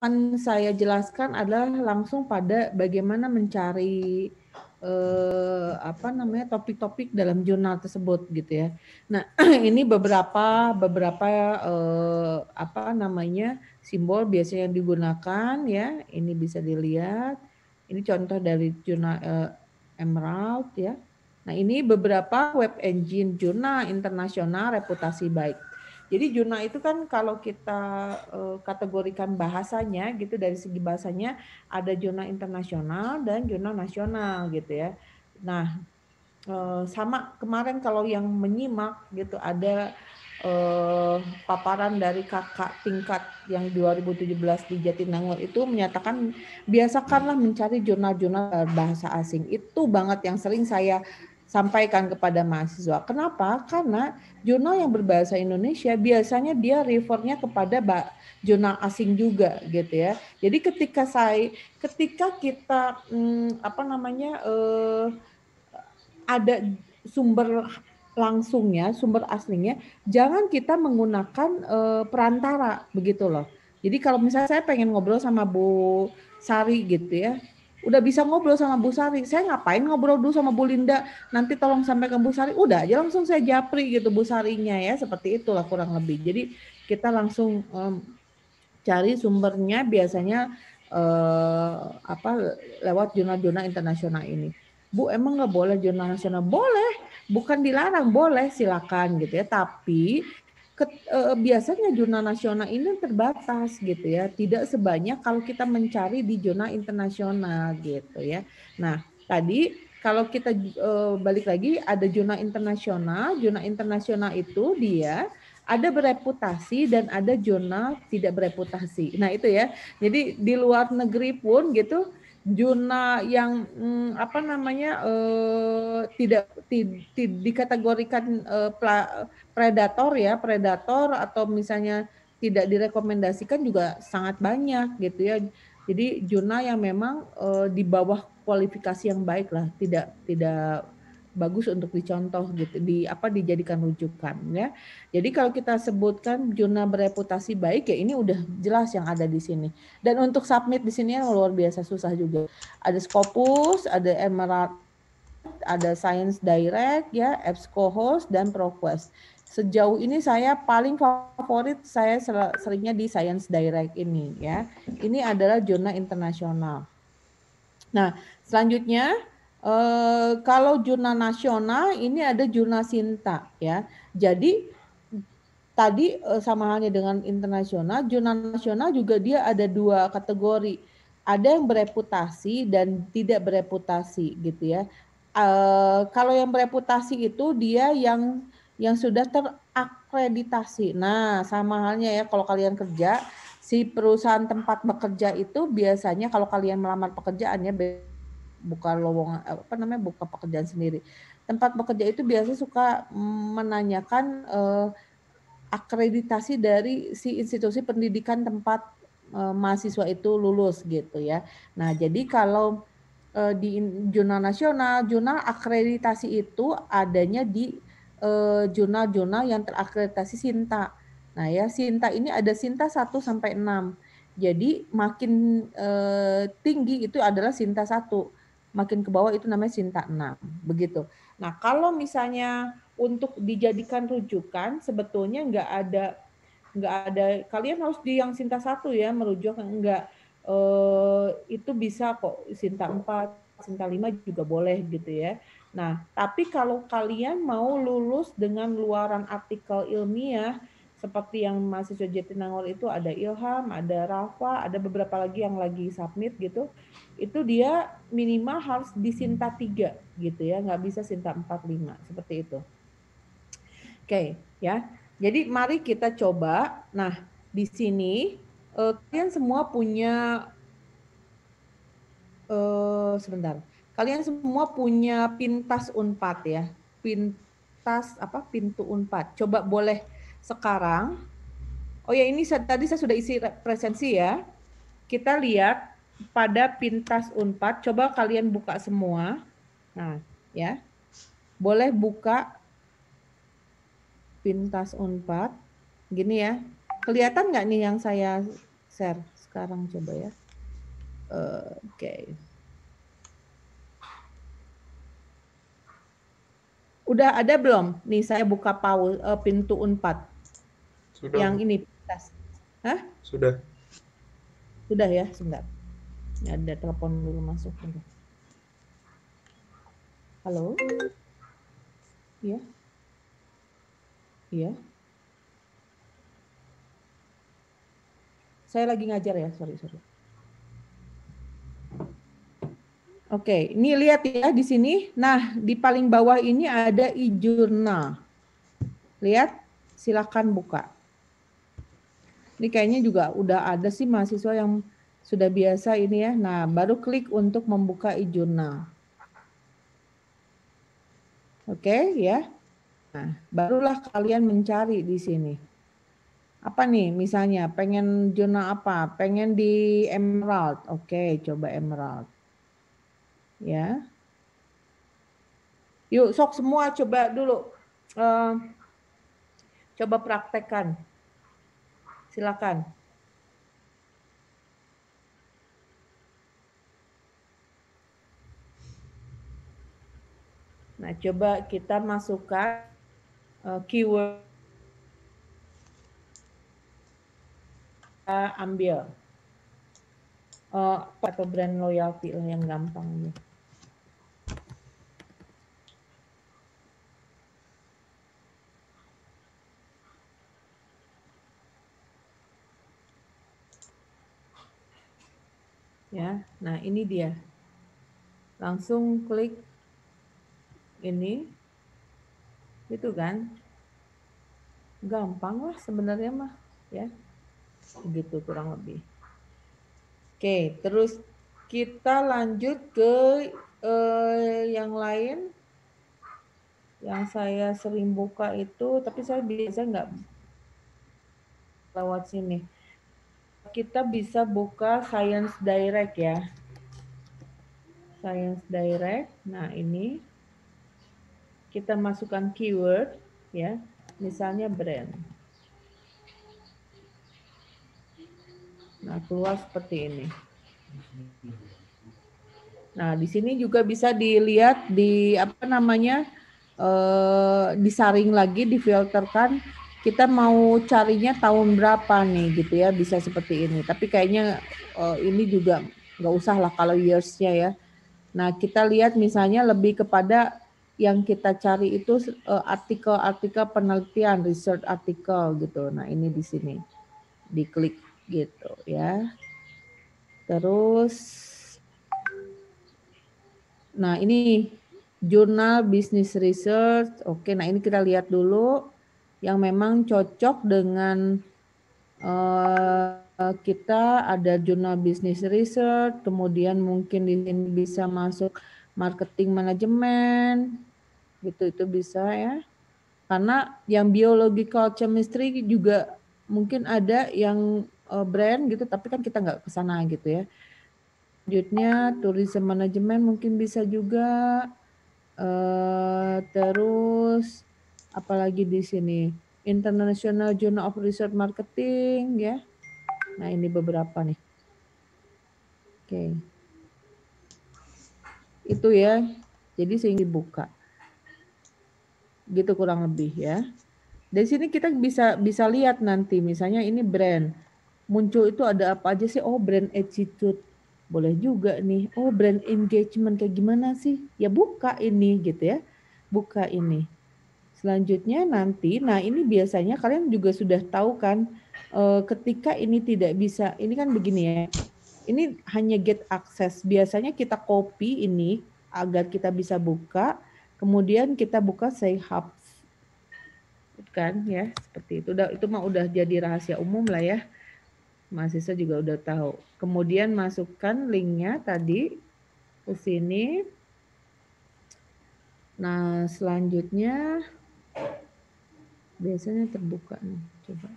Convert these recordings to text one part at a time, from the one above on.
akan saya jelaskan adalah langsung pada bagaimana mencari topik-topik dalam jurnal tersebut gitu ya. Nah, ini beberapa simbol biasanya yang digunakan ya. Ini bisa dilihat. Ini contoh dari jurnal Emerald ya. Nah, ini beberapa web engine jurnal internasional reputasi baik. Jadi jurnal itu kan kalau kita kategorikan bahasanya gitu, dari segi bahasanya ada jurnal internasional dan jurnal nasional gitu ya. Nah, sama kemarin kalau yang menyimak gitu ada paparan dari kakak tingkat yang 2017 di Jatinangor itu menyatakan biasakanlah mencari jurnal-jurnal bahasa asing. Itu banget yang sering saya sampaikan kepada mahasiswa. Kenapa? Karena jurnal yang berbahasa Indonesia biasanya dia refernya kepada jurnal asing juga gitu ya. Jadi ketika kita ada sumber langsungnya, sumber aslinya, jangan kita menggunakan perantara begitu loh. Jadi kalau misalnya saya pengen ngobrol sama Bu Sari gitu ya, udah bisa ngobrol sama Bu Sari. Saya ngapain ngobrol dulu sama Bu Linda? Nanti tolong sampaikan Bu Sari. Udah aja langsung saya japri gitu Bu Sarinya ya, seperti itulah kurang lebih. Jadi kita langsung cari sumbernya biasanya lewat jurnal-jurnal internasional ini. Bu, emang nggak boleh jurnal nasional? Boleh, bukan dilarang, boleh silakan gitu ya. Tapi biasanya jurnal nasional ini terbatas gitu ya, tidak sebanyak kalau kita mencari di jurnal internasional gitu ya. Nah, tadi kalau kita balik lagi ada jurnal internasional itu dia ada bereputasi dan ada jurnal tidak bereputasi. Nah itu ya. Jadi di luar negeri pun gitu jurnal yang tidak dikategorikan predator ya, predator atau misalnya tidak direkomendasikan juga sangat banyak gitu ya. Jadi jurnal yang memang di bawah kualifikasi yang baik lah, tidak bagus untuk dicontoh gitu, dijadikan rujukan ya. Jadi kalau kita sebutkan jurnal bereputasi baik ya ini udah jelas yang ada di sini. Dan untuk submit di sini yang luar biasa susah juga. Ada Scopus, ada Emerald, ada Science Direct ya, EBSCOhost dan ProQuest. Sejauh ini saya paling favorit saya seringnya di Science Direct ini ya. Ini adalah jurnal internasional. Nah, selanjutnya kalau jurnal nasional ini ada jurnal Sinta ya. Jadi tadi sama halnya dengan internasional, jurnal nasional juga dia ada dua kategori. Ada yang bereputasi dan tidak bereputasi gitu ya. Kalau yang bereputasi itu dia yang sudah terakreditasi. Nah, sama halnya ya kalau kalian kerja, si perusahaan tempat bekerja itu biasanya kalau kalian melamar pekerjaannya buka lowongan buka pekerjaan sendiri. Tempat bekerja itu biasanya suka menanyakan akreditasi dari si institusi pendidikan tempat mahasiswa itu lulus gitu ya. Nah, jadi kalau di jurnal nasional, jurnal akreditasi itu adanya di jurnal-jurnal yang terakreditasi Sinta. Nah, ya Sinta ini ada Sinta 1 sampai 6. Jadi makin tinggi itu adalah Sinta 1. Makin ke bawah itu namanya Sinta 6, begitu. Nah, kalau misalnya untuk dijadikan rujukan sebetulnya nggak ada kalian harus di yang Sinta 1 ya merujuk, enggak itu bisa kok Sinta 4, Sinta 5 juga boleh gitu ya. Nah, tapi kalau kalian mau lulus dengan luaran artikel ilmiah seperti yang mahasiswa Jatinangor itu ada Ilham, ada Rafa, ada beberapa lagi yang lagi submit gitu. Itu dia minimal harus di Sinta 3 gitu ya, nggak bisa Sinta 4, 5 seperti itu. Oke, ya. Jadi mari kita coba. Nah, di sini kalian semua punya sebentar. Kalian semua punya pintas Unpad ya. Pintu Unpad. Coba boleh sekarang. Oh ya, ini tadi saya sudah isi presensi ya. Kita lihat pada pintas Unpad. Coba kalian buka semua. Nah, ya. Boleh buka pintas Unpad. Gini ya. Kelihatan nggak nih yang saya share sekarang coba ya. Oke. Udah ada belum? Nih saya buka pintu Unpad. Sudah, Yang Bu. ini. Hah? Sudah. Sudah ya, sebentar. Ini ada telepon dulu masuk. Bentar. Halo? Iya? Iya? Saya lagi ngajar ya, sorry. Oke, ini lihat ya di sini. Nah, di paling bawah ini ada e-journal. Lihat, silakan buka. Ini kayaknya juga udah ada sih mahasiswa yang sudah biasa ini ya. Nah, baru klik untuk membuka e-journal. Oke, ya. Nah, barulah kalian mencari di sini. Apa nih misalnya, pengen jurnal apa? Pengen di Emerald. Oke, coba Emerald. Ya. Yuk, sok semua coba dulu. Coba praktekkan. Silakan. Nah, coba kita masukkan keyword, ambil atau brand loyalty yang gampang nih. Ya, nah ini dia. Langsung klik ini, gitu kan? Gampang lah sebenarnya mah, ya. Begitu kurang lebih. Oke, terus kita lanjut ke yang lain. Yang saya sering buka itu, tapi saya biasa nggak lewat sini. Kita bisa buka Science Direct ya. Science Direct. Nah, ini kita masukkan keyword ya. Misalnya brand. Nah, keluar seperti ini. Nah, di sini juga bisa dilihat di apa namanya? Disaring lagi, difilterkan. Kita mau carinya tahun berapa nih gitu ya, bisa seperti ini. Tapi kayaknya ini juga nggak usah lah kalau years-nya ya. Nah, kita lihat misalnya lebih kepada yang kita cari itu artikel-artikel penelitian, research artikel gitu. Nah, ini di sini. Diklik gitu ya. Terus nah, ini jurnal business research. Oke, nah ini kita lihat dulu yang memang cocok dengan kita. Ada jurnal business research, kemudian mungkin di sini bisa masuk marketing manajemen, gitu itu bisa ya. Karena yang biological chemistry juga mungkin ada yang brand gitu, tapi kan kita nggak ke sana gitu ya. Selanjutnya tourism management mungkin bisa juga. Terus apalagi di sini International Journal of Research Marketing ya. Nah ini beberapa nih. Oke. Itu ya. Jadi sehingga dibuka. Gitu kurang lebih ya. Dari sini kita bisa lihat nanti misalnya ini brand. Muncul itu ada apa aja sih? Oh, brand attitude. Boleh juga nih. Oh, brand engagement kayak gimana sih? Ya buka ini gitu ya. Buka ini. Selanjutnya nanti, nah ini biasanya kalian juga sudah tahu kan, ketika ini tidak bisa, ini kan begini ya, ini hanya get access. Biasanya kita copy ini agar kita bisa buka, kemudian kita buka say hub, kan ya, seperti itu. Itu mah udah jadi rahasia umum lah ya, mahasiswa juga udah tahu. Kemudian masukkan linknya tadi ke sini. Nah selanjutnya biasanya terbuka nih, coba.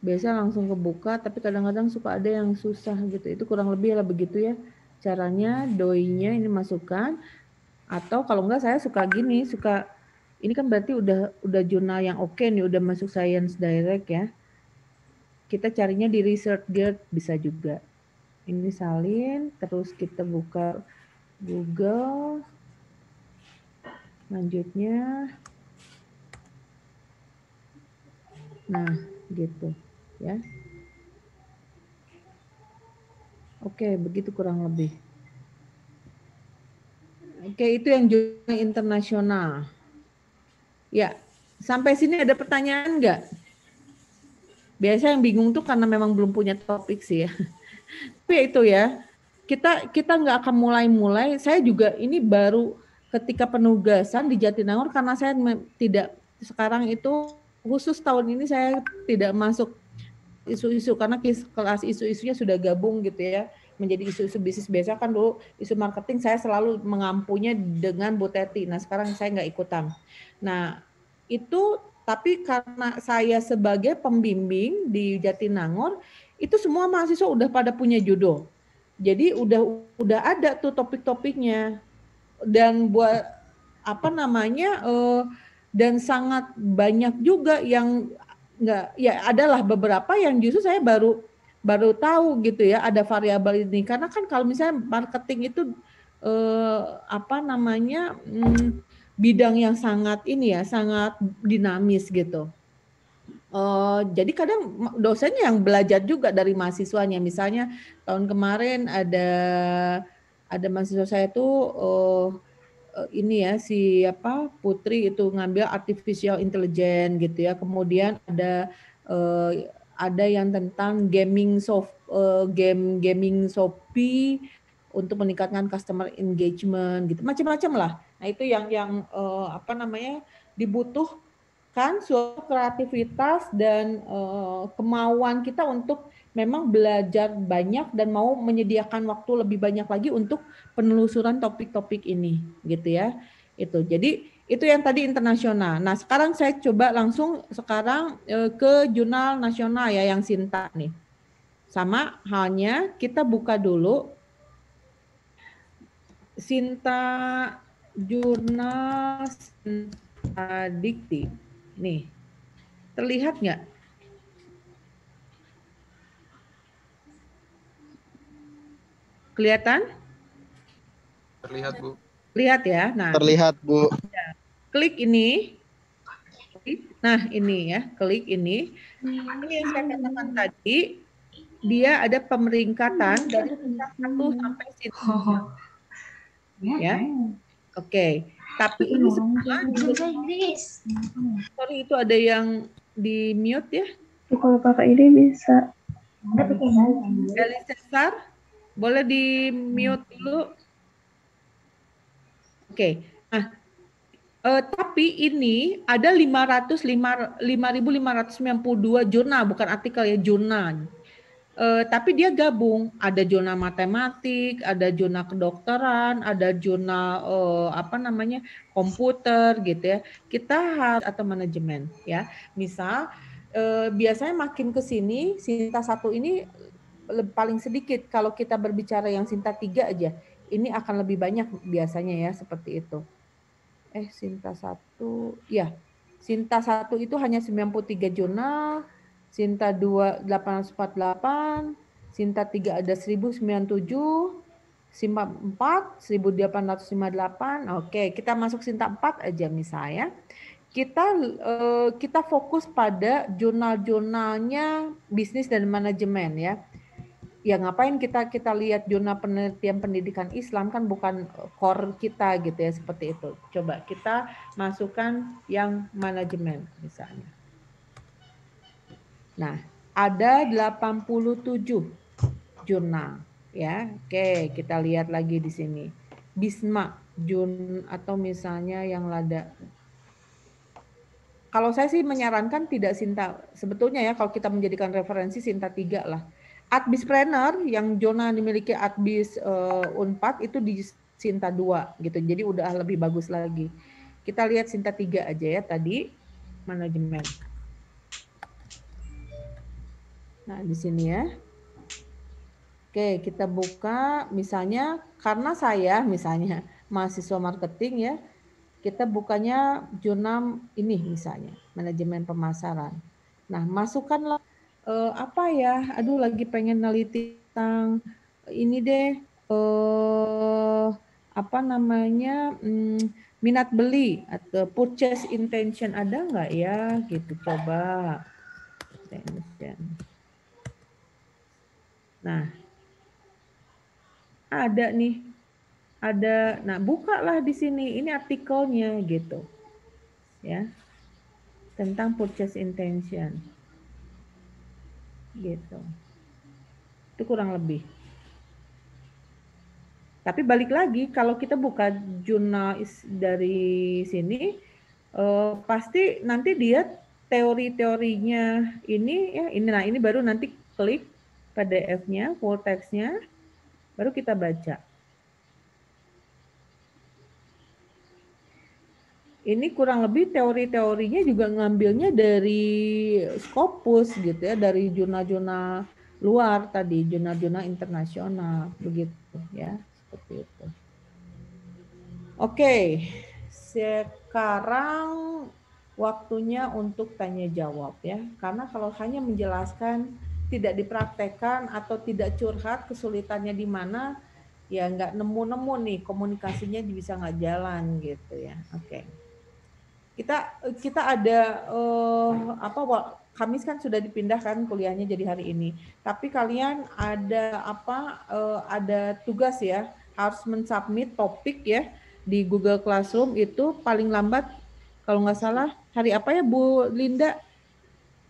Biasa langsung kebuka, tapi kadang-kadang suka ada yang susah gitu. Itu kurang lebih lah begitu ya. Caranya doinya ini masukkan. Atau kalau enggak saya suka gini, suka Ini kan berarti udah jurnal yang oke nih, udah masuk Science Direct ya. Kita carinya di ResearchGate bisa juga. Ini salin, terus kita buka Google. Selanjutnya, nah gitu ya. Oke, begitu kurang lebih. Oke, itu yang jurnal internasional. Ya, sampai sini ada pertanyaan nggak? Biasa yang bingung tuh karena memang belum punya topik sih ya. Tapi itu ya, kita nggak akan mulai-mulai. Saya juga ini baru ketika penugasan di Jatinangor karena saya tidak sekarang itu khusus tahun ini saya tidak masuk isu-isu karena kelas isu-isunya sudah gabung gitu ya menjadi isu-isu bisnis. Biasa kan dulu isu marketing saya selalu mengampunya dengan Bu Teti. Nah sekarang saya nggak ikutan. Nah itu tapi karena saya sebagai pembimbing di Jatinangor itu semua mahasiswa udah pada punya judul. Jadi udah ada tuh topik-topiknya dan buat apa namanya dan sangat banyak juga yang nggak ya adalah beberapa yang justru saya baru baru tahu gitu ya ada variabel ini karena kan kalau misalnya marketing itu apa namanya bidang yang sangat ini ya sangat dinamis gitu. Jadi kadang dosennya yang belajar juga dari mahasiswanya. Misalnya tahun kemarin ada mahasiswa saya tuh ini ya si apa Putri itu ngambil artificial intelligence gitu ya. Kemudian ada yang tentang gaming Shopee untuk meningkatkan customer engagement gitu. Macam-macam lah. Nah, itu yang apa namanya dibutuhkan suatu kreativitas dan kemauan kita untuk memang belajar banyak dan mau menyediakan waktu lebih banyak lagi untuk penelusuran topik-topik ini gitu ya. Itu. Jadi itu yang tadi internasional. Nah, sekarang saya coba langsung sekarang ke jurnal nasional ya yang Sinta nih. Sama halnya kita buka dulu Sinta jurnal Sinta Dikti. Nih, terlihat nggak? Kelihatan? Terlihat, Bu. Lihat ya. Nah, terlihat, Bu. klik ini. Nah, ini ya, klik ini. Ini yang saya katakan tadi, dia ada pemeringkatan dari tingkat 1 sampai sini. Ya. Oke. Tapi ini semua sorry itu ada yang di mute ya. Kalau pakai ini bisa. Eli Cesar, boleh di mute dulu. Oke. Nah, tapi ini ada 5.592 jurnal, bukan artikel ya, jurnal. Tapi dia gabung, ada jurnal matematik, ada jurnal kedokteran, ada jurnal apa namanya komputer gitu ya. Kita harus atau manajemen ya. Misal biasanya makin ke sini Sinta 1 ini paling sedikit. Kalau kita berbicara yang Sinta 3 aja, ini akan lebih banyak biasanya ya seperti itu. Sinta 1, ya. Sinta 1 itu hanya 93 jurnal, Sinta 2 848, Sinta 3 ada 1097, Sinta 4 1858. Oke, kita masuk Sinta 4 aja misalnya. Kita fokus pada jurnal-jurnalnya bisnis dan manajemen ya. Ya ngapain kita lihat jurnal penelitian pendidikan Islam kan bukan core kita gitu ya seperti itu. Coba kita masukkan yang manajemen misalnya. Nah, ada 87 jurnal ya. Oke, kita lihat lagi di sini. Bisma atau misalnya yang lada. Kalau saya sih menyarankan tidak Sinta. Sebetulnya ya kalau kita menjadikan referensi Sinta 3 lah. Adbis Planner yang jurnal dimiliki Adbis Unpad itu di Sinta 2 gitu. Jadi udah lebih bagus lagi. Kita lihat Sinta 3 aja ya tadi manajemen. Nah, di sini ya. Oke, kita buka misalnya karena saya misalnya mahasiswa marketing ya. kita bukanya jurnal ini misalnya, manajemen pemasaran. Nah, masukkanlah apa ya? Aduh, lagi pengen neliti tentang ini deh, apa namanya, minat beli atau purchase intention ada nggak ya? Gitu, coba. Nah, ada nih, ada. Nah, bukalah di sini, ini artikelnya gitu, ya, tentang purchase intention, gitu. Itu kurang lebih. Tapi balik lagi, kalau kita buka jurnal dari sini, pasti nanti dia teori-teorinya ini ya, ini nah ini baru nanti klik PDF-nya, full text-nya, baru kita baca. Ini kurang lebih teori-teorinya juga ngambilnya dari Scopus gitu ya, dari jurnal-jurnal luar tadi, jurnal-jurnal internasional begitu ya, seperti itu. Oke, sekarang waktunya untuk tanya jawab ya. Karena kalau hanya menjelaskan, tidak dipraktekkan atau tidak curhat kesulitannya di mana, ya nggak nemu-nemu nih komunikasinya bisa nggak jalan gitu ya. Oke. Kita ada Kamis kan sudah dipindahkan kuliahnya jadi hari ini. Tapi kalian ada ada tugas ya, harus mensubmit topik ya di Google Classroom itu paling lambat kalau nggak salah hari apa ya Bu Linda?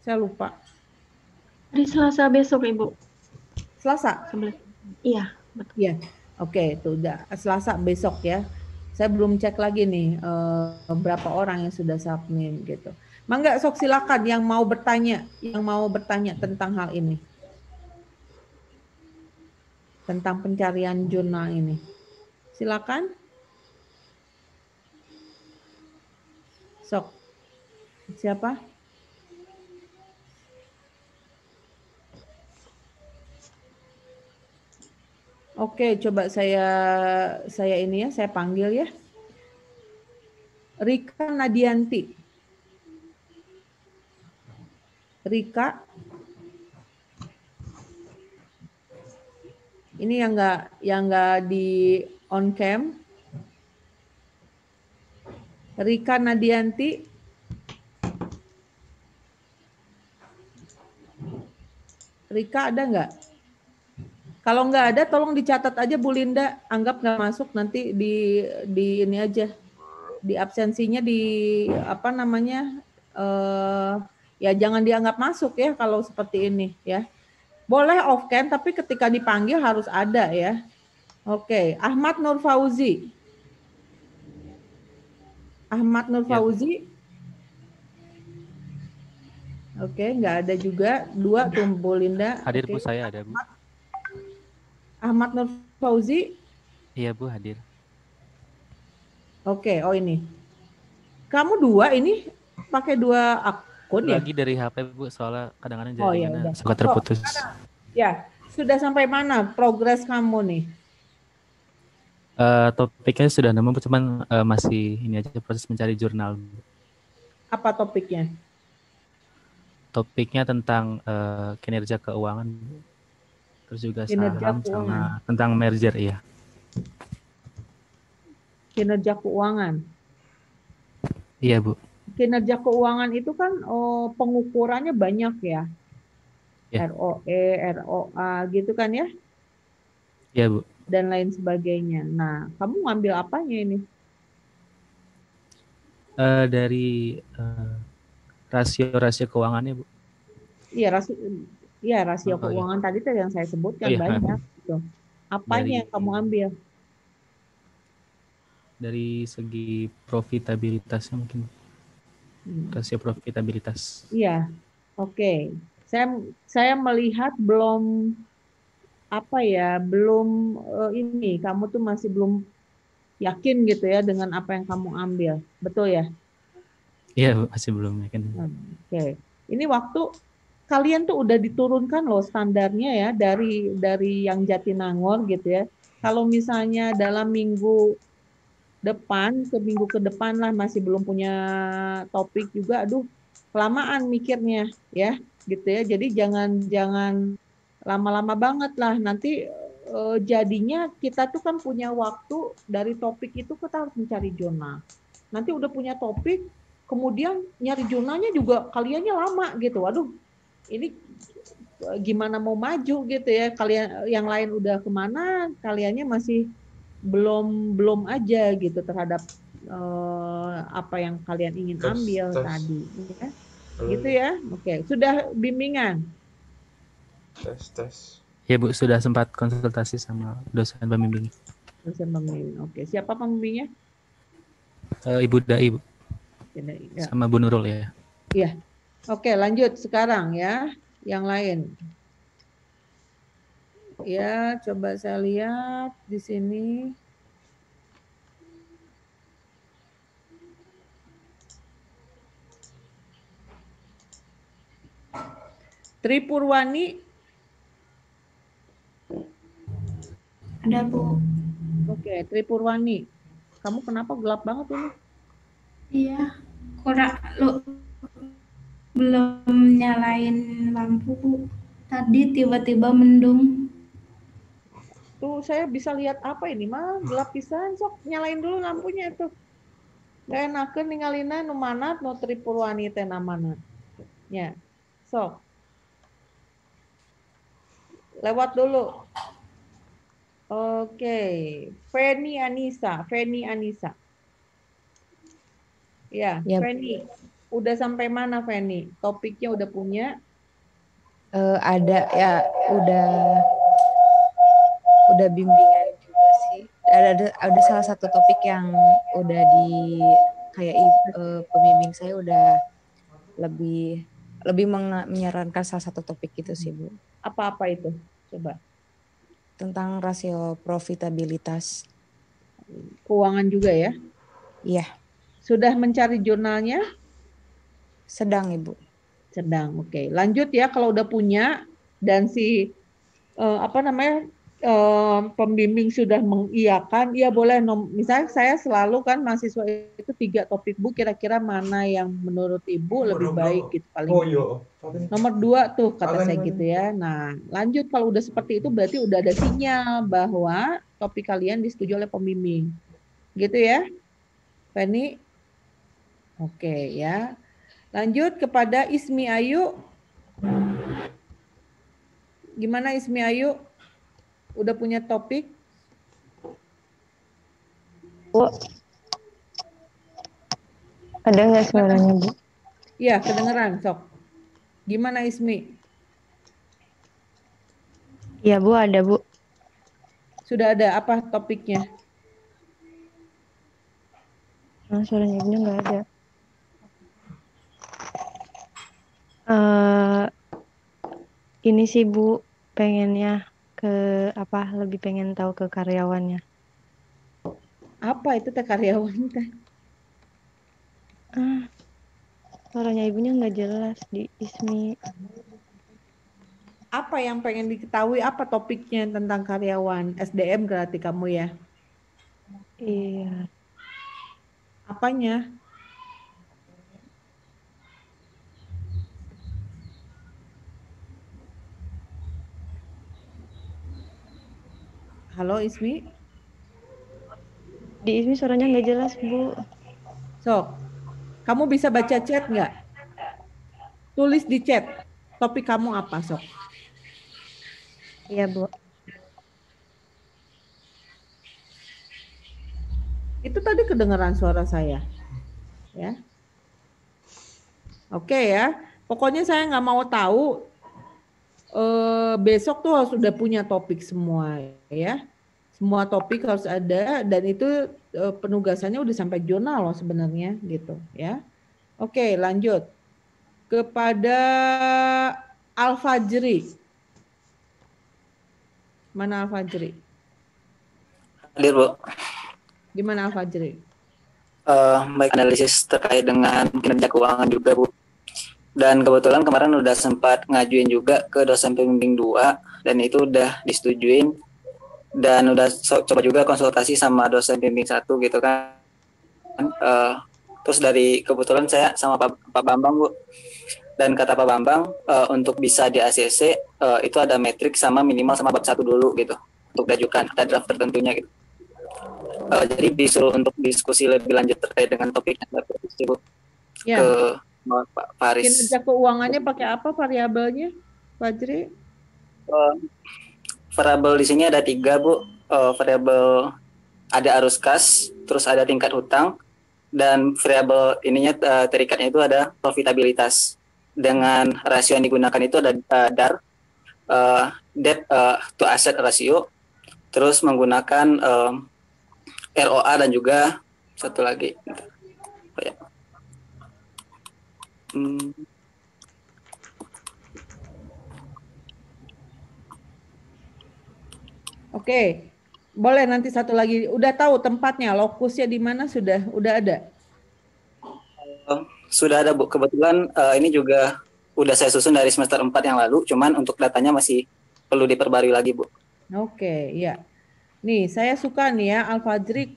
Saya lupa. Hari Selasa besok, Ibu. Selasa? Iya, betul. Iya. Oke, itu udah Selasa besok ya. Saya belum cek lagi nih berapa orang yang sudah submit gitu. Mangga sok silakan yang mau bertanya tentang hal ini. Tentang pencarian jurnal ini. Silakan. Sok. Siapa? Oke, coba saya ini ya, saya panggil ya. Rika Nadianti. Rika. Ini yang nggak di on cam. Rika Nadianti. Rika ada nggak? Kalau nggak ada, tolong dicatat aja Bu Linda. Anggap nggak masuk, nanti di ini aja. Di absensinya di apa namanya? Ya jangan dianggap masuk ya kalau seperti ini ya. Boleh off cam, tapi ketika dipanggil harus ada ya. Oke, Ahmad Nur Fauzi. Ahmad Nur Fauzi. Oke, nggak ada juga. 2 tuh Bu Linda. Hadir Bu, saya ada Bu. Ahmad Nur Fauzi. Iya Bu, hadir. Oke, oh ini. Kamu 2 ini pakai 2 akun ya? Lagi dari HP Bu, soalnya kadang-kadang jaringannya suka terputus. Ya, sudah sampai mana progres kamu nih? Topiknya sudah nemu, cuman masih ini aja proses mencari jurnal. Apa topiknya? Topiknya tentang kinerja keuangan, terus juga saham sama tentang merger ya. Kinerja keuangan. Iya Bu. Kinerja keuangan itu kan pengukurannya banyak ya. ROE, ROA gitu kan ya? Iya Bu. Dan lain sebagainya. Nah, kamu ngambil apanya ini? Dari rasio keuangannya Bu. Iya, rasio keuangan tadi tuh yang saya sebutkan banyak. Gitu. Apanya yang kamu ambil? Dari segi profitabilitasnya mungkin. Rasio profitabilitas. Iya, oke. Saya melihat belum ini kamu tuh masih belum yakin gitu ya dengan apa yang kamu ambil, betul ya? Iya, masih belum yakin. Oke. Ini waktu kalian tuh udah diturunkan loh standarnya ya dari yang Jatinangor gitu ya. Kalau misalnya dalam depan, seminggu ke depan lah, masih belum punya topik juga, aduh kelamaan mikirnya ya, gitu ya. Jadi jangan lama-lama banget lah, nanti jadinya kita tuh kan punya waktu dari topik itu kita harus mencari jurnal. Nanti udah punya topik, kemudian nyari jurnalnya juga kaliannya lama gitu. Waduh, ini gimana mau maju gitu ya, kalian yang lain udah kemana, kaliannya masih belum aja gitu terhadap apa yang kalian ingin ambil tadi ya. Gitu ya. Oke, sudah bimbingan. Tes. Ya Bu, sudah sempat konsultasi sama dosen pembimbing. Dosen pembimbing. Oke, siapa pembimbingnya? Ibu Dai, Bu. Ya. Sama Bu Nurul ya. Iya. Oke, lanjut sekarang ya, yang lain. Ya, coba saya lihat di sini. Tri Purwani. Ada, Bu. Oke, Tri Purwani. Kamu kenapa gelap banget ini? Iya, belum nyalain lampu, Bu. Tadi tiba-tiba mendung. Tuh saya bisa lihat apa ini mah gelap pisan, sok nyalain dulu lampunya itu. Gak enakeun ningalina nu manat nu Tri Purwani teh namana. Ya. Sok. Lewat dulu. Oke, Feni Anissa. Ya, Feni. Udah sampai mana Feni? Topiknya udah punya? Ada ya, udah bimbingan juga sih. Ada salah satu topik yang udah pembimbing saya udah lebih menyarankan salah satu topik itu sih, Bu. Apa-apa itu? Coba. Tentang rasio profitabilitas. Keuangan juga ya? Iya. Sudah mencari jurnalnya? Sedang, Ibu. Sedang, oke. Lanjut ya, kalau udah punya dan si pembimbing sudah mengiyakan, ya boleh. Misalnya saya selalu kan mahasiswa itu 3 topik, Bu, kira-kira mana yang menurut Ibu lebih baik gitu paling. Nomor 2 tuh kata saya gitu ya. Nah, lanjut kalau udah seperti itu berarti udah ada sinyal bahwa topik kalian disetujui oleh pembimbing. Gitu ya. Feni? Oke ya. Lanjut kepada Ismi Ayu. Gimana Ismi Ayu? Udah punya topik? Bu, ada nggak suaranya, Bu? Iya, kedengeran, sok. Gimana Ismi? Iya, Bu, ada, Bu. Sudah ada apa topiknya? Suaranya Ibunya nggak ada. Ini sih, Bu, pengennya lebih pengen tahu ke karyawannya. Apa itu teh karyawan teh? Suaranya Ibunya nggak jelas di Ismi. Apa yang pengen diketahui? Apa topiknya tentang karyawan? SDM berarti kamu ya? Iya. Apanya? Halo Ismi? Di Ismi suaranya nggak jelas, Bu. Sok, kamu bisa baca chat nggak? Tulis di chat. Topik kamu apa, Sok? Iya, Bu. Itu tadi kedengaran suara saya. Ya. Oke ya. Pokoknya saya nggak mau tahu besok tuh harus sudah punya topik semua ya. Semua topik harus ada dan itu penugasannya udah sampai jurnal loh sebenarnya gitu ya. Oke, lanjut. Kepada Al-Fajri. Mana Al-Fajri? Hadir, Bu. Gimana Al-Fajri? Baik, analisis terkait dengan kinerja keuangan juga, Bu. Dan kebetulan kemarin udah sempat ngajuin juga ke dosen pembimbing 2 dan itu udah disetujuin dan udah coba juga konsultasi sama dosen pembimbing 1 gitu kan. Terus dari kebetulan saya sama Pak Bambang, Bu. Dan kata Pak Bambang, untuk bisa di ACC itu ada metrik sama minimal sama bab 1 dulu gitu. Untuk diajukan, ada draft tertentunya gitu. Jadi disuruh untuk diskusi lebih lanjut terkait dengan topiknya, Bu. Ya. Ke Pak Faris. Kinerja keuangannya pakai apa variabelnya, Fajri? Variabel di sini ada 3, Bu. Variabel ada arus kas, terus ada tingkat hutang, dan variabel ininya terikatnya itu ada profitabilitas. Dengan rasio yang digunakan itu ada DAR, debt to asset ratio, terus menggunakan ROA dan juga satu lagi. Oh, ya. Oke, boleh nanti satu lagi. Udah tahu tempatnya, lokusnya di mana udah ada? Sudah ada, Bu. Kebetulan ini juga udah saya susun dari semester 4 yang lalu, cuman untuk datanya masih perlu diperbarui lagi, Bu. Oke, ya. Nih, saya suka nih ya, Al-Fajri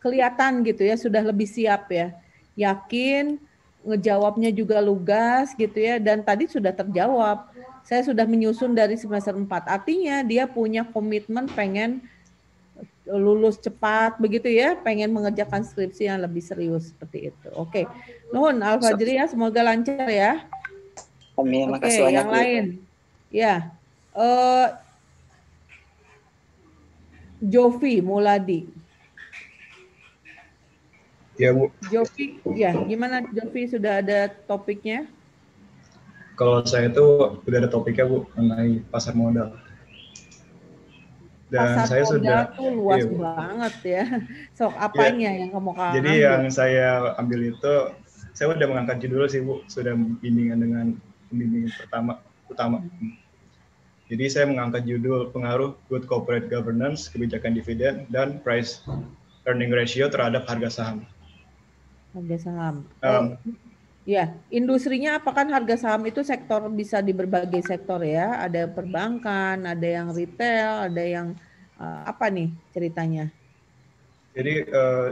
kelihatan gitu ya, sudah lebih siap ya. Yakin, ngejawabnya juga lugas gitu ya, dan tadi sudah terjawab. Saya sudah menyusun dari semester 4. Artinya dia punya komitmen pengen lulus cepat begitu ya, pengen mengerjakan skripsi yang lebih serius seperti itu. Oke. Nuhun Al-Fajri ya, semoga lancar ya. Amin, Oke, makasih banyak, yang Bu. lain. Ya. Jovi Muladi. Ya, Bu. Jovi, ya gimana Jovi, sudah ada topiknya? Kalau saya itu udah ada topiknya, Bu, mengenai pasar modal. Dan Pasar saya modal sudah tuh luas Bu. banget ya. Sok apanya yang kamu Jadi ambil? yang saya ambil itu, saya udah mengangkat judul sih, Bu, sudah bimbingan dengan pembimbing utama. Jadi saya mengangkat judul pengaruh good corporate governance, kebijakan dividen, dan price earning ratio terhadap harga saham. Harga saham. Ya, industrinya apa, kan harga saham itu sektor, bisa di berbagai sektor ya. Ada perbankan, ada yang retail, ada yang apa nih ceritanya? Jadi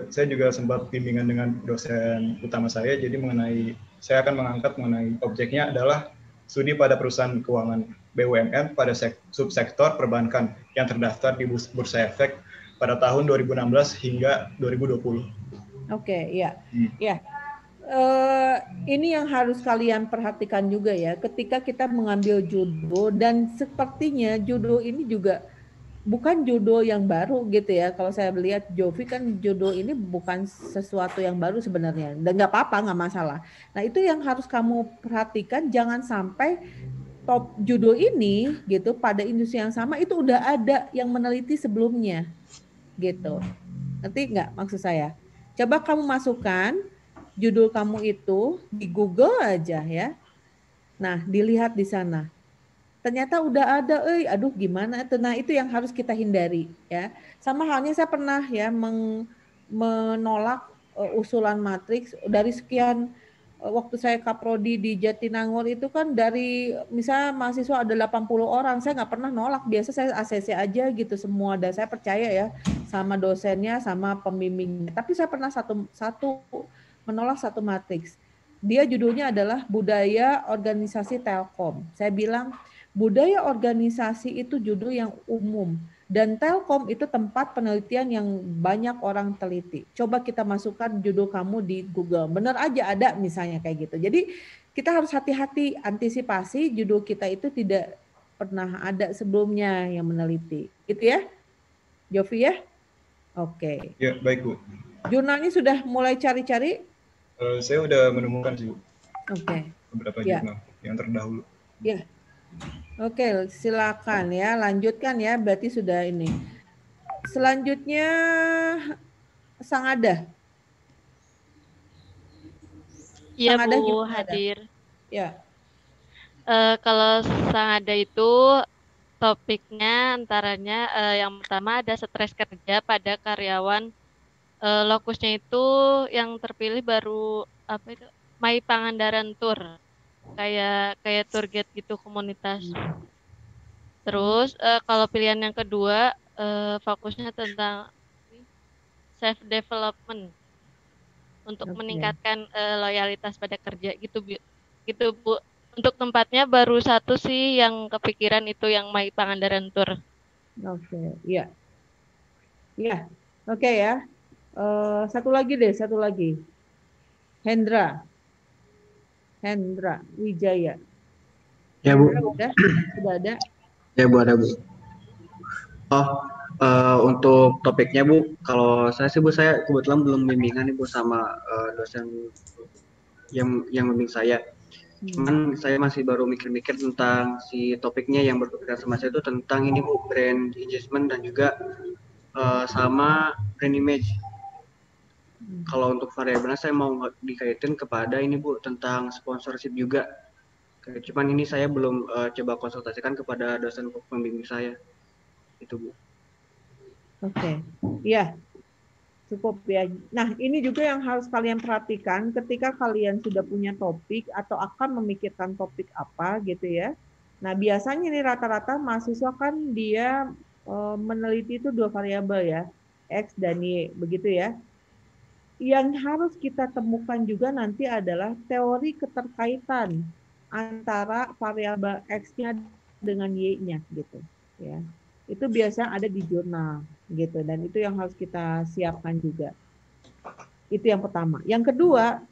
saya juga sempat bimbingan dengan dosen utama saya. Jadi saya akan mengangkat mengenai objeknya adalah studi pada perusahaan keuangan BUMN pada subsektor perbankan yang terdaftar di Bursa Efek pada tahun 2016 hingga 2020. Oke, ya. Ya. Ini yang harus kalian perhatikan juga ya, ketika kita mengambil judul, dan sepertinya judul ini juga bukan judul yang baru gitu ya. Kalau saya melihat Jovi kan judul ini bukan sesuatu yang baru sebenarnya, dan nggak apa-apa, nggak masalah. Nah itu yang harus kamu perhatikan, jangan sampai top judul ini gitu pada industri yang sama itu udah ada yang meneliti sebelumnya gitu. Ngerti nggak maksud saya? Coba kamu masukkan judul kamu itu di Google aja ya. Nah, dilihat di sana. Ternyata udah ada, aduh gimana itu. Nah, itu yang harus kita hindari ya. Sama halnya saya pernah ya menolak usulan matriks dari sekian waktu saya kaprodi di Jatinangor itu kan, dari misalnya mahasiswa ada 80 orang, saya nggak pernah nolak, biasa saya ACC aja gitu semua, dan saya percaya ya sama dosennya sama pembimbingnya. Tapi saya pernah menolak satu matriks. Dia judulnya adalah budaya organisasi Telkom. Saya bilang budaya organisasi itu judul yang umum, dan Telkom itu tempat penelitian yang banyak orang teliti. Coba kita masukkan judul kamu di Google, benar aja ada misalnya kayak gitu. Jadi kita harus hati-hati, antisipasi judul kita itu tidak pernah ada sebelumnya yang meneliti. Gitu ya, Jovi ya? Oke. Ya, baik, Bu. Jurnalnya sudah mulai cari-cari? Saya udah menemukan sih, Bu. Oke. Beberapa jurnal yang terdahulu. Ya. Oke, silakan ya, lanjutkan ya, berarti sudah ini. Selanjutnya Sangada. Iya, Sangada Bu, gimana? hadir. Ya. Kalau Sangada itu topiknya antaranya yang pertama ada stres kerja pada karyawan. Lokusnya itu yang terpilih baru apa itu? My Pangandaran Tour. Kayak tour guide gitu komunitas. Terus kalau pilihan yang kedua fokusnya tentang self development. untuk Oke. meningkatkan loyalitas pada kerja gitu gitu Bu. Untuk tempatnya baru satu sih yang kepikiran itu yang My Pangandaran Tour. Oke, iya. Iya. Oke ya. Satu lagi deh, satu lagi. Hendra Wijaya. Ya Bu, Hendra sudah ada? ya Bu ada Bu. Oh, untuk topiknya Bu, kalau saya sih Bu, saya kebetulan belum bimbingan nih Bu sama dosen yang membimbing saya. Cuman saya masih baru mikir-mikir tentang si topiknya yang berkaitan sama saya itu tentang ini Bu, brand engagement dan juga sama brand image. Kalau untuk variabelnya saya mau dikaitin kepada ini Bu, tentang sponsorship juga. Cuman ini saya belum coba konsultasikan kepada dosen pembimbing saya. Itu Bu. Oke, iya, cukup ya. Nah, ini juga yang harus kalian perhatikan ketika kalian sudah punya topik atau akan memikirkan topik apa gitu ya. Nah, biasanya nih rata-rata mahasiswa kan dia meneliti itu 2 variabel ya, X dan Y, begitu ya. Yang harus kita temukan juga nanti adalah teori keterkaitan antara variabel X-nya dengan Y-nya gitu ya. Itu biasanya ada di jurnal gitu, dan itu yang harus kita siapkan juga. Itu yang pertama. Yang kedua,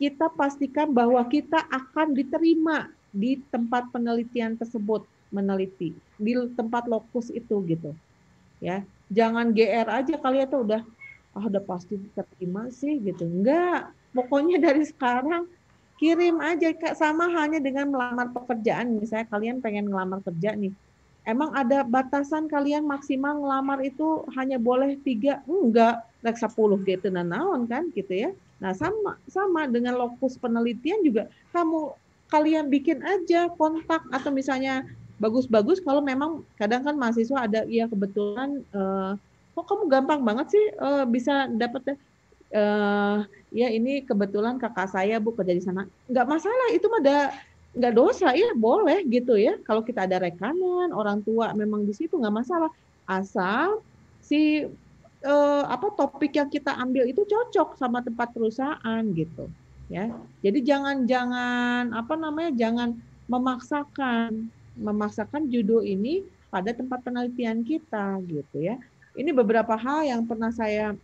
kita pastikan bahwa kita akan diterima di tempat penelitian tersebut, meneliti di tempat lokus itu gitu ya. Jangan GR aja kalian tuh udah pasti diterima sih gitu. Enggak, pokoknya dari sekarang kirim aja, sama halnya dengan melamar pekerjaan. Misalnya kalian pengen ngelamar kerja nih, emang ada batasan kalian maksimal ngelamar itu hanya boleh 3? Enggak, rek 10 gitu naon kan gitu ya. Nah, sama dengan lokus penelitian juga, kalian bikin aja kontak, atau misalnya bagus-bagus kalau memang kadang kan mahasiswa ada ya kebetulan kok kamu gampang banget sih bisa dapat ya ini kebetulan kakak saya Bu kerja di sana. Nggak masalah, itu mah nggak dosa ya, boleh gitu ya. Kalau kita ada rekanan, orang tua memang di situ nggak masalah. Asal si topik yang kita ambil itu cocok sama tempat perusahaan gitu ya. Jadi jangan jangan memaksakan judul ini pada tempat penelitian kita gitu ya. Ini beberapa hal yang pernah saya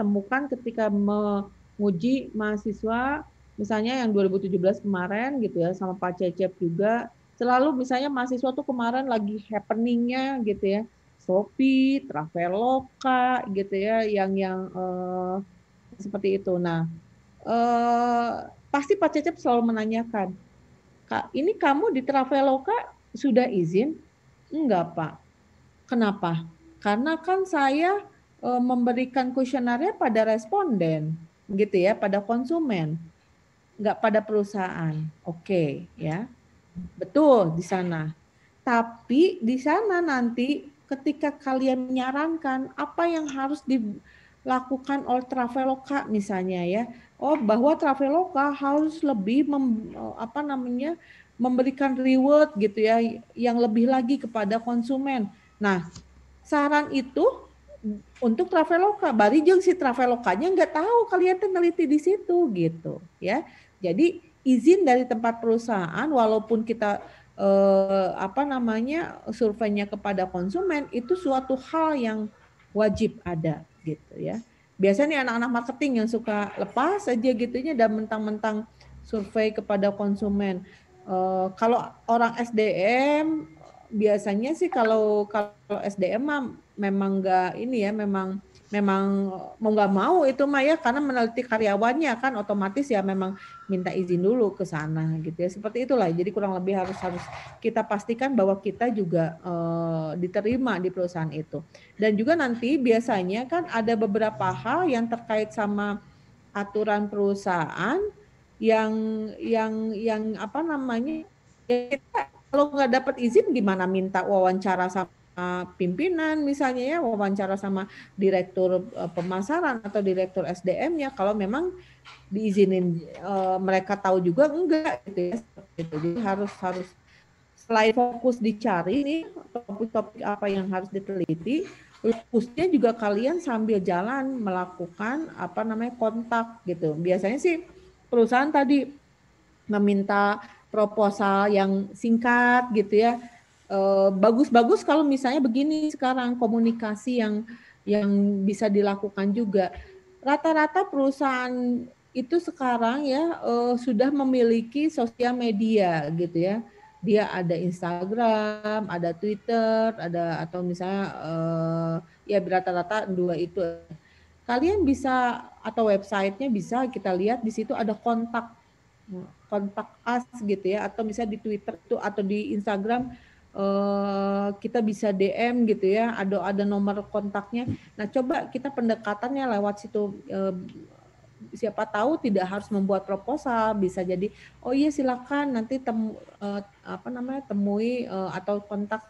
temukan ketika menguji mahasiswa, misalnya yang 2017 kemarin gitu ya, sama Pak Cecep juga. Selalu misalnya mahasiswa tuh kemarin lagi happeningnya gitu ya, Shopee, Traveloka gitu ya, yang seperti itu. Nah, pasti Pak Cecep selalu menanyakan, Kak, ini kamu di Traveloka sudah izin? Enggak, Pak. Kenapa? Karena kan saya memberikan kuesionernya pada responden, gitu ya, pada konsumen, nggak pada perusahaan. Oke, ya, betul di sana. Tapi di sana nanti ketika kalian menyarankan apa yang harus dilakukan oleh Traveloka misalnya ya, bahwa Traveloka harus lebih memberikan reward gitu ya, yang lebih lagi kepada konsumen. Nah, saran itu untuk Traveloka, bari jeung si Travelokanya nggak tahu kalian tuh neliti di situ gitu ya. Jadi izin dari tempat perusahaan, walaupun kita surveinya kepada konsumen, itu suatu hal yang wajib ada gitu ya. Biasanya anak-anak marketing yang suka lepas aja gitunya dan mentang-mentang survei kepada konsumen. Kalau orang SDM biasanya sih kalau SDM mah memang nggak ini ya, memang mau nggak mau itu mah ya, karena meneliti karyawannya kan otomatis ya memang minta izin dulu ke sana gitu ya, seperti itulah. Jadi kurang lebih harus kita pastikan bahwa kita juga diterima di perusahaan itu. Dan juga nanti biasanya kan ada beberapa hal yang terkait sama aturan perusahaan yang kita kalau nggak dapat izin gimana minta wawancara sama pimpinan misalnya ya, wawancara sama direktur pemasaran atau direktur SDM-nya, kalau memang diizinin mereka tahu juga enggak gitu ya. Jadi harus selain fokus dicari nih topik-topik apa yang harus diteliti, lokusnya juga kalian sambil jalan melakukan apa namanya kontak gitu. Biasanya sih perusahaan tadi meminta proposal yang singkat gitu ya. Bagus-bagus kalau misalnya begini sekarang komunikasi yang bisa dilakukan juga. Rata-rata perusahaan itu sekarang ya sudah memiliki sosial media gitu ya. Dia ada Instagram, ada Twitter, ada atau misalnya ya rata-rata dua itu. Kalian bisa atau websitenya bisa kita lihat di situ ada kontak us gitu ya, atau misalnya di Twitter itu atau di Instagram kita bisa DM gitu ya, ada nomor kontaknya. Nah coba kita pendekatannya lewat situ. Siapa tahu tidak harus membuat proposal, bisa jadi oh iya silakan nanti temui atau kontak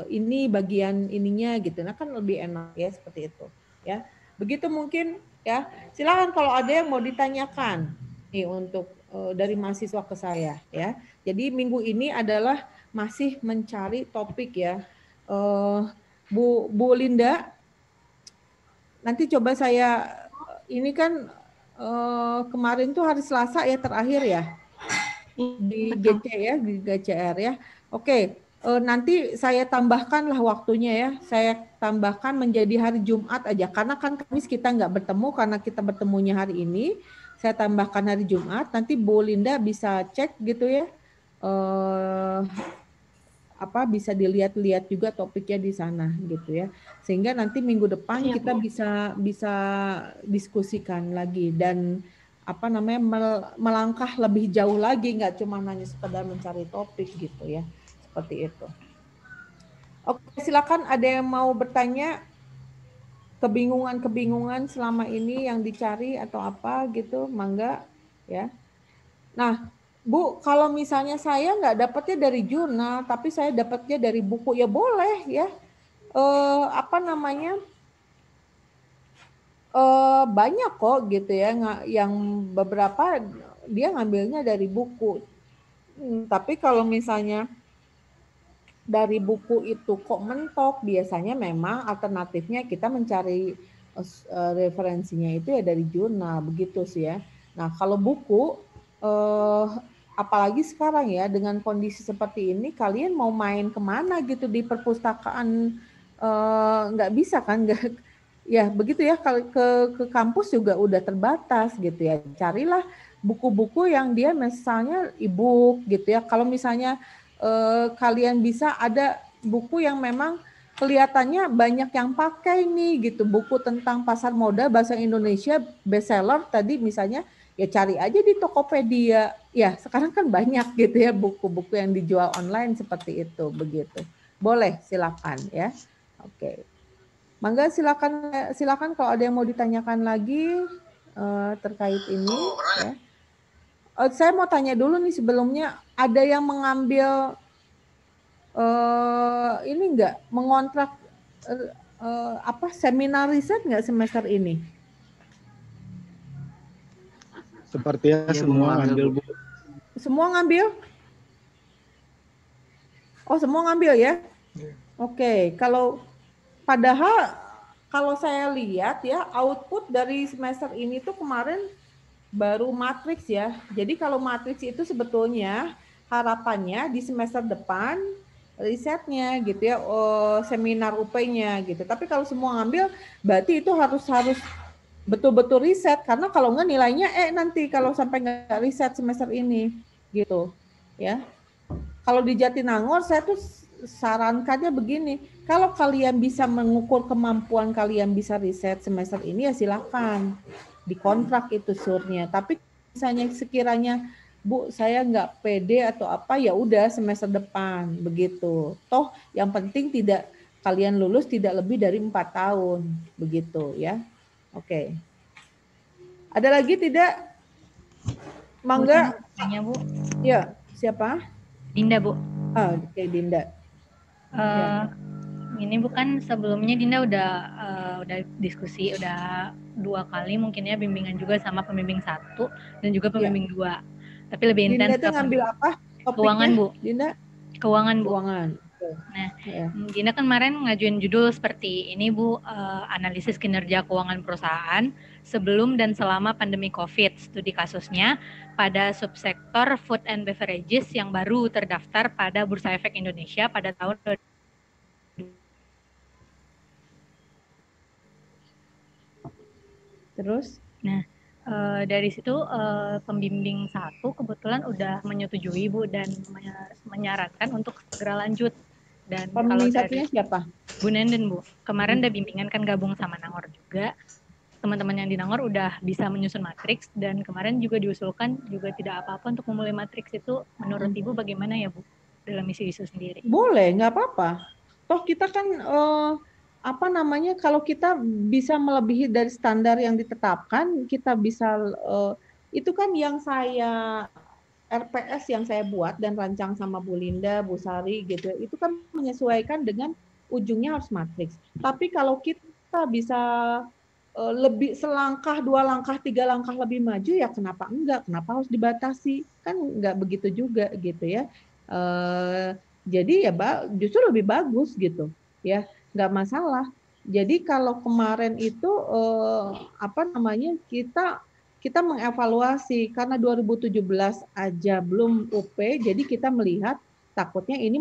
ini bagian ininya gitu. Nah kan lebih enak ya seperti itu ya. Begitu mungkin ya. Silakan kalau ada yang mau ditanyakan nih untuk dari mahasiswa ke saya ya. Jadi minggu ini adalah masih mencari topik ya. Bu Linda, nanti coba saya ini kan kemarin tuh hari Selasa ya terakhir ya di GC ya, di GCR ya. Oke, nanti saya tambahkanlah waktunya ya. Saya tambahkan menjadi hari Jumat aja karena kan Kamis kita nggak bertemu karena kita bertemunya hari ini. Saya tambahkan hari Jumat. Nanti Bu Linda bisa cek gitu ya. Bisa dilihat-lihat juga topiknya di sana gitu ya, sehingga nanti minggu depan kita bisa diskusikan lagi dan melangkah lebih jauh lagi, nggak cuma hanya sekedar mencari topik gitu ya, seperti itu. Oke, silakan ada yang mau bertanya, kebingungan selama ini yang dicari atau apa gitu, mangga ya. Nah Bu, kalau misalnya saya nggak dapatnya dari jurnal, tapi saya dapatnya dari buku, ya boleh ya. Banyak kok gitu ya, yang beberapa dia ngambilnya dari buku. Tapi kalau misalnya dari buku itu kok mentok, biasanya memang alternatifnya kita mencari referensinya itu ya dari jurnal, begitu sih ya. Nah kalau buku, apalagi sekarang ya dengan kondisi seperti ini, kalian mau main kemana gitu di perpustakaan, nggak bisa kan, ya begitu ya, kalau ke kampus juga udah terbatas gitu ya. Carilah buku-buku yang dia misalnya e-book gitu ya. Kalau misalnya kalian bisa ada buku yang memang kelihatannya banyak yang pakai nih gitu, buku tentang pasar modal bahasa Indonesia bestseller tadi misalnya, ya cari aja di Tokopedia. Ya, sekarang kan banyak gitu ya buku-buku yang dijual online seperti itu, begitu. Boleh, silakan ya. Oke. Mangga silakan kalau ada yang mau ditanyakan lagi terkait ini ya. Saya mau tanya dulu nih sebelumnya, ada yang mengambil ini enggak, mengontrak seminar riset enggak semester ini? Sepertinya ya, semua ngambil, Bu. Semua ngambil? Oh, semua ngambil ya? Yeah. Oke, padahal kalau saya lihat ya, output dari semester ini tuh kemarin baru matriks ya. Jadi kalau matriks itu sebetulnya harapannya di semester depan risetnya gitu ya, seminar UP-nya gitu. Tapi kalau semua ngambil, berarti itu harus betul-betul riset, karena kalau enggak nilainya nanti kalau sampai nggak riset semester ini gitu ya. Kalau di Jatinangor saya tuh sarankannya begini, kalau kalian bisa mengukur kemampuan kalian bisa riset semester ini ya silakan dikontrak itu surnya. Tapi misalnya sekiranya Bu saya nggak pede atau apa, ya udah semester depan begitu. Toh yang penting tidak kalian lulus tidak lebih dari 4 tahun begitu ya. Oke. Ada lagi tidak? Mangga. Tanya Bu. Ya, siapa? Dinda Bu. Oke, Dinda. Ya. Ini bukan sebelumnya Dinda udah diskusi udah 2 kali mungkin ya, bimbingan juga sama pembimbing 1 dan juga pembimbing 2. Tapi lebih intens. Dinda itu ngambil apa? Topiknya? Keuangan Bu. Dinda? Keuangan Bu. Keuangan. Nah, Ya. Gina kan kemarin ngajuin judul seperti ini Bu, analisis kinerja keuangan perusahaan sebelum dan selama pandemi COVID. Studi kasusnya pada subsektor food and beverages yang baru terdaftar pada Bursa Efek Indonesia pada tahun Terus? Nah, dari situ pembimbing 1 kebetulan udah menyetujui Bu dan menyarankan untuk segera lanjut. Dan kalau Pembimbing dari satunya siapa? Bu Nenden Bu, kemarin ada bimbingan kan gabung sama Nangor juga. Teman-teman yang di Nangor udah bisa menyusun matriks dan kemarin juga diusulkan juga tidak apa-apa untuk memulai matriks itu. Menurut Ibu bagaimana ya Bu dalam isu-isu sendiri? Boleh, nggak apa-apa. Toh kita kan kalau kita bisa melebihi dari standar yang ditetapkan, kita bisa itu kan yang saya RPS yang saya buat dan rancang sama Bu Linda, Bu Sari gitu. Itu kan menyesuaikan dengan ujungnya harus matriks. Tapi kalau kita bisa lebih selangkah, 2 langkah, 3 langkah lebih maju ya kenapa enggak? Kenapa harus dibatasi? Kan enggak begitu juga gitu ya. Jadi ya justru lebih bagus gitu ya, nggak masalah. Jadi kalau kemarin itu kita mengevaluasi karena 2017 aja belum UP, jadi kita melihat takutnya ini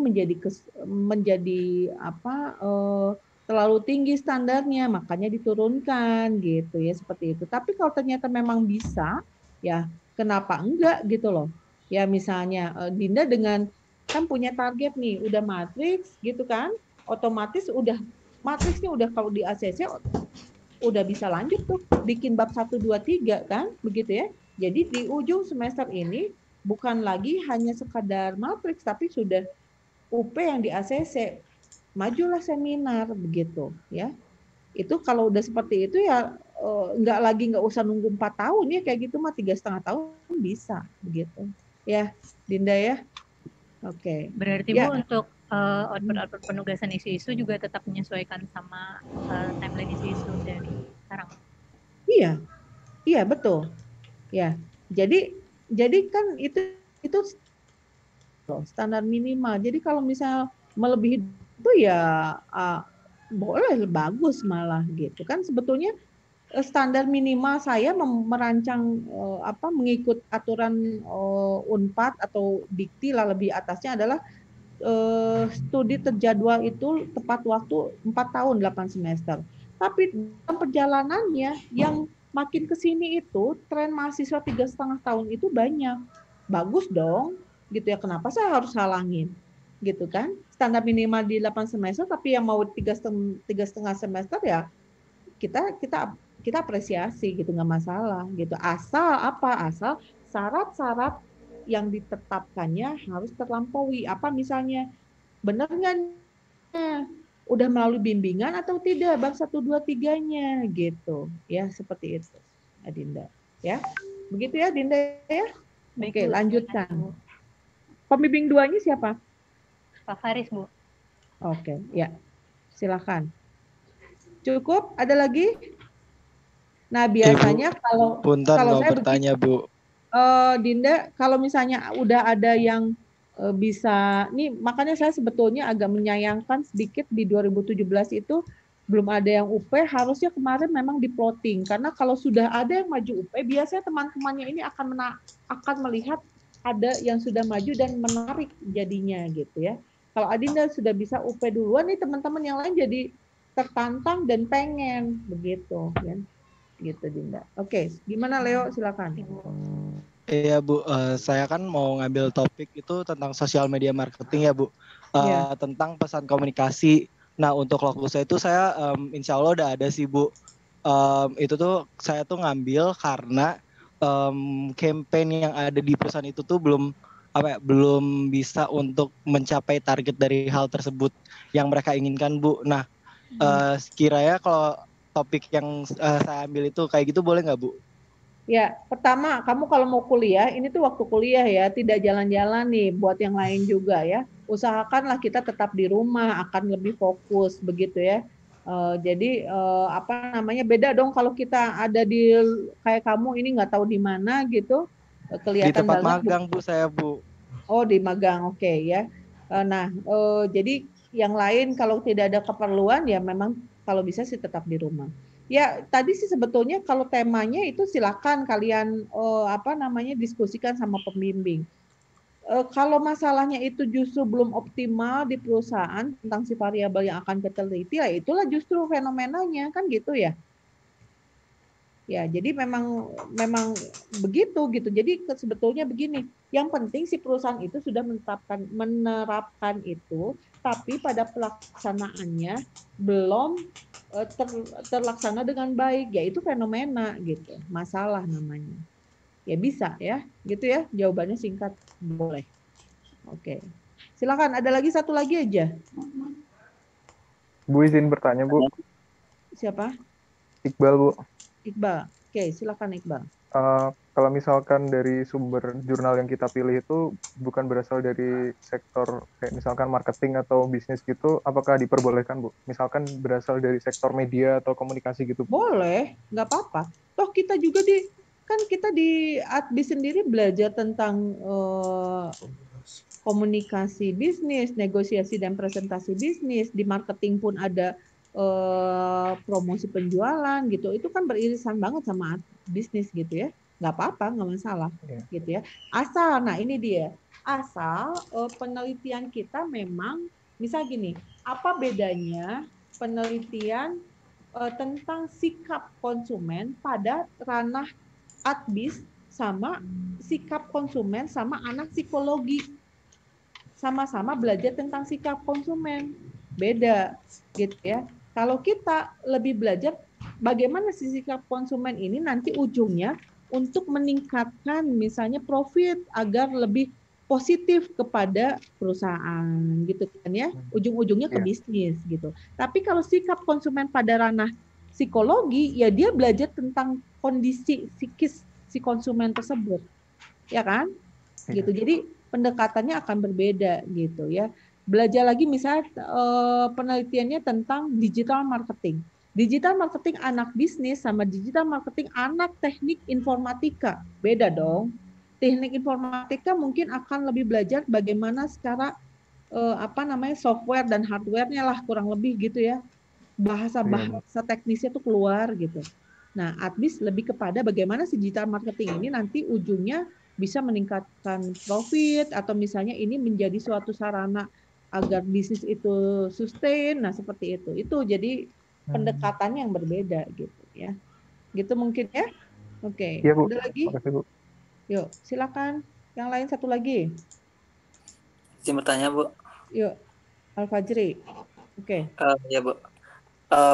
terlalu tinggi standarnya, makanya diturunkan gitu ya, seperti itu. Tapi kalau ternyata memang bisa, ya kenapa enggak gitu loh. Ya misalnya Dinda dengan kan punya target nih, udah matriks gitu kan, otomatis matriksnya udah kalau di ACC udah bisa lanjut tuh bikin bab 1, 2, 3 kan, begitu ya. Jadi di ujung semester ini bukan lagi hanya sekadar matriks tapi sudah UP yang di ACC, majulah seminar begitu ya. Itu kalau udah seperti itu ya nggak usah nunggu 4 tahun ya, kayak gitu mah 3,5 tahun bisa begitu ya Dinda ya. Oke. Berarti ya. Bu untuk output penugasan isu-isu juga tetap menyesuaikan sama timeline isu-isu dari sekarang. Iya betul. Ya, jadi kan itu standar minimal. Jadi kalau misal melebihi itu ya boleh, bagus malah gitu kan. Sebetulnya standar minimal saya merancang mengikut aturan Unpad atau Dikti lah lebih atasnya adalah studi terjadwal itu tepat waktu 4 tahun 8 semester. Tapi dalam perjalanannya yang makin ke sini itu tren mahasiswa 3,5 tahun itu banyak. Bagus dong, gitu ya. Kenapa saya harus halangin? Gitu kan? Standar minimal di 8 semester tapi yang mau 3,5 semester ya kita apresiasi gitu, nggak masalah gitu. Asal syarat-syarat yang ditetapkannya harus terlampaui. Apa misalnya, benar nggak udah melalui bimbingan atau tidak bab 1, 2, 3-nya gitu ya, seperti itu Dinda ya. Begitu ya Dinda ya. Oke, lanjutkan. Pembimbing 2-nya siapa? Pak Faris Bu. Oke, ya silakan. Cukup? Ada lagi? Nah biasanya kalau saya bertanya Bu. Dinda, kalau misalnya udah ada yang bisa, nih makanya saya sebetulnya agak menyayangkan sedikit di 2017 itu belum ada yang UP, harusnya kemarin memang di-plotting, karena kalau sudah ada yang maju UP, biasanya teman-temannya ini akan melihat ada yang sudah maju dan menarik jadinya gitu ya. Kalau Adinda sudah bisa UP duluan nih, teman-teman yang lain jadi tertantang dan pengen begitu kan. Gitu Dinda. Oke, gimana Leo, silakan. Iya Bu, saya kan mau ngambil topik itu tentang sosial media marketing ya Bu, tentang pesan komunikasi. Nah untuk lokusnya itu saya insya Allah udah ada sih Bu. Itu tuh saya tuh ngambil karena campaign yang ada di perusahaan itu tuh belum bisa untuk mencapai target dari hal tersebut yang mereka inginkan Bu. Nah sekiranya kalau topik yang saya ambil itu kayak gitu boleh nggak Bu? Ya, pertama kamu kalau mau kuliah, ini tuh waktu kuliah ya, tidak jalan-jalan nih buat yang lain juga ya. Usahakanlah kita tetap di rumah, akan lebih fokus begitu ya. Jadi beda dong kalau kita ada di kayak kamu ini nggak tahu di mana gitu, kelihatan di tempat banget. Magang Bu, saya Bu. Oh di magang, oke ya. Jadi yang lain kalau tidak ada keperluan ya memang kalau bisa sih tetap di rumah. Ya tadi sih sebetulnya kalau temanya itu silakan kalian diskusikan sama pembimbing. Kalau masalahnya itu justru belum optimal di perusahaan tentang si variabel yang akan diteliti, ya itulah justru fenomenanya kan gitu ya. Ya, jadi memang begitu gitu. Jadi sebetulnya begini, yang penting si perusahaan itu sudah menerapkan itu, tapi pada pelaksanaannya belum terlaksana dengan baik, yaitu fenomena gitu. Masalah namanya. Ya bisa ya, gitu ya. Jawabannya singkat, boleh. Oke. Silakan, ada lagi satu lagi aja. Bu izin bertanya, Bu. Siapa? Iqbal, Bu. Iqbal. Oke, silakan Iqbal. Kalau misalkan dari sumber jurnal yang kita pilih itu bukan berasal dari sektor kayak misalkan marketing atau bisnis gitu, apakah diperbolehkan, Bu? Misalkan berasal dari sektor media atau komunikasi gitu. Boleh, nggak apa-apa. Toh kita juga kita di Adbis sendiri belajar tentang komunikasi bisnis, negosiasi dan presentasi bisnis. Di marketing pun ada promosi penjualan gitu. Itu kan beririsan banget sama bisnis gitu ya. Nggak apa-apa, nggak masalah gitu ya. Asal, nah ini dia. Asal penelitian kita memang, misal gini, apa bedanya penelitian tentang sikap konsumen pada ranah Adbis sama sikap konsumen sama anak psikologi. Sama-sama belajar tentang sikap konsumen. Beda gitu ya. Kalau kita lebih belajar bagaimana si sikap konsumen ini nanti ujungnya untuk meningkatkan misalnya profit agar lebih positif kepada perusahaan gitu kan ya. Ujung-ujungnya ke bisnis gitu. Tapi kalau sikap konsumen pada ranah psikologi ya dia belajar tentang kondisi psikis si konsumen tersebut. Ya kan? Gitu. Jadi pendekatannya akan berbeda gitu ya. Belajar lagi misalnya penelitiannya tentang digital marketing. Digital marketing anak bisnis sama digital marketing anak teknik informatika. Beda dong. Teknik informatika mungkin akan lebih belajar bagaimana secara software dan hardware-nya lah kurang lebih gitu ya. Bahasa teknisnya tuh keluar gitu. Nah, Adbis lebih kepada bagaimana si digital marketing ini nanti ujungnya bisa meningkatkan profit atau misalnya ini menjadi suatu sarana agar bisnis itu sustain. Nah, seperti itu. Itu jadi pendekatannya yang berbeda gitu ya. Gitu mungkin ya. Oke. Iya, Bu. Ada lagi? Makasih, Bu. Yuk, silakan. Yang lain satu lagi. Izin bertanya, Bu. Yuk, Al-Fajri. Oke. Ya, Bu.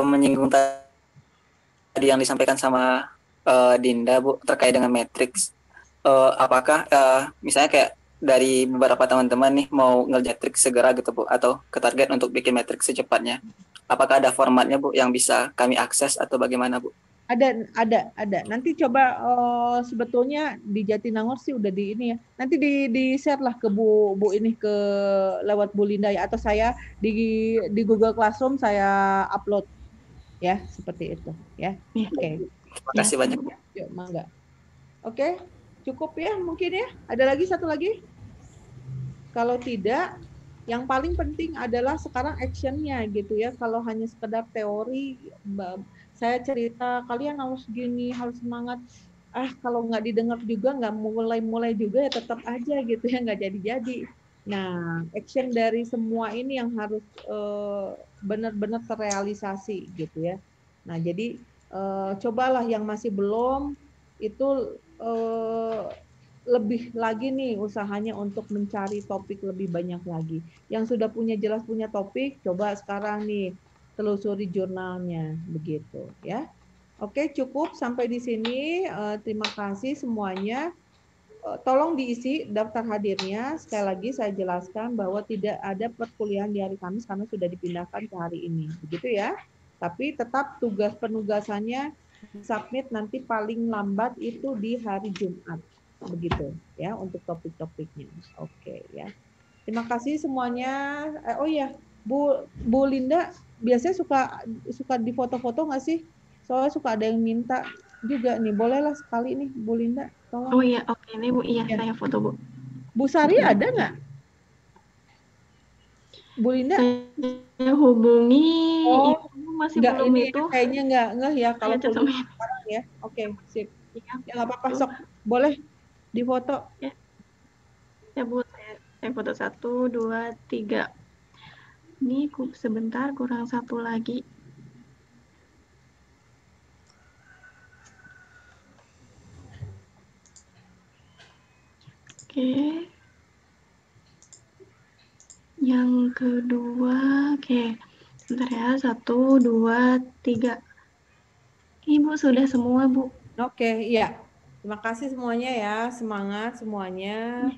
Menyinggung tadi yang disampaikan sama Dinda, Bu, terkait dengan matriks. Apakah misalnya kayak dari beberapa teman-teman nih mau ngerjain matriks segera gitu, Bu, atau ke target untuk bikin matriks secepatnya? Apakah ada formatnya, Bu, yang bisa kami akses atau bagaimana, Bu? Ada. Nanti coba sebetulnya di Jatinangor sih udah di ini ya. Nanti di share lah ke Bu ini ke lewat Bu Linda ya, atau saya di Google Classroom saya upload ya, seperti itu ya. Oke. Terima kasih banyak, Bu. Yuk, mangga. Oke, cukup ya mungkin ya. Ada lagi satu lagi? Kalau tidak, yang paling penting adalah sekarang actionnya gitu ya. Kalau hanya sekedar teori, saya cerita kalian harus gini, harus semangat. Kalau nggak didengar juga, nggak mulai juga ya tetap aja gitu ya, nggak jadi-jadi. Nah, action dari semua ini yang harus benar-benar terrealisasi gitu ya. Nah, jadi cobalah yang masih belum itu lebih lagi nih usahanya untuk mencari topik lebih banyak lagi. Yang sudah jelas punya topik, coba sekarang nih telusuri jurnalnya begitu ya. Oke, cukup sampai di sini. Terima kasih semuanya. Tolong diisi daftar hadirnya. Sekali lagi saya jelaskan bahwa tidak ada perkuliahan di hari Kamis karena sudah dipindahkan ke hari ini. Begitu ya. Tapi tetap tugas penugasannya submit nanti paling lambat itu di hari Jumat. Begitu ya untuk topik-topiknya. Oke ya. Terima kasih semuanya. Oh ya, Bu Linda biasanya suka di foto-foto nggak sih? Soalnya suka ada yang minta juga nih. Bolehlah sekali nih Bu Linda. Tolong. Oh iya, oke nih Bu. Iya, saya foto Bu. Bu Sari ada nggak? Bu Linda? Saya hubungi Oh, itu masih enggak, belum ini itu. kayaknya enggak ya kalau Saya kuliah sekarang ya. Oke, sip. Ya nggak apa-apa, sok. Boleh difoto. Ya Bu, saya foto 1, 2, 3. Ini sebentar, kurang satu lagi. Oke. Yang kedua, oke. Bentar ya, 1, 2, 3. Ibu sudah semua, Bu. Oke, iya. Terima kasih semuanya ya. Semangat semuanya.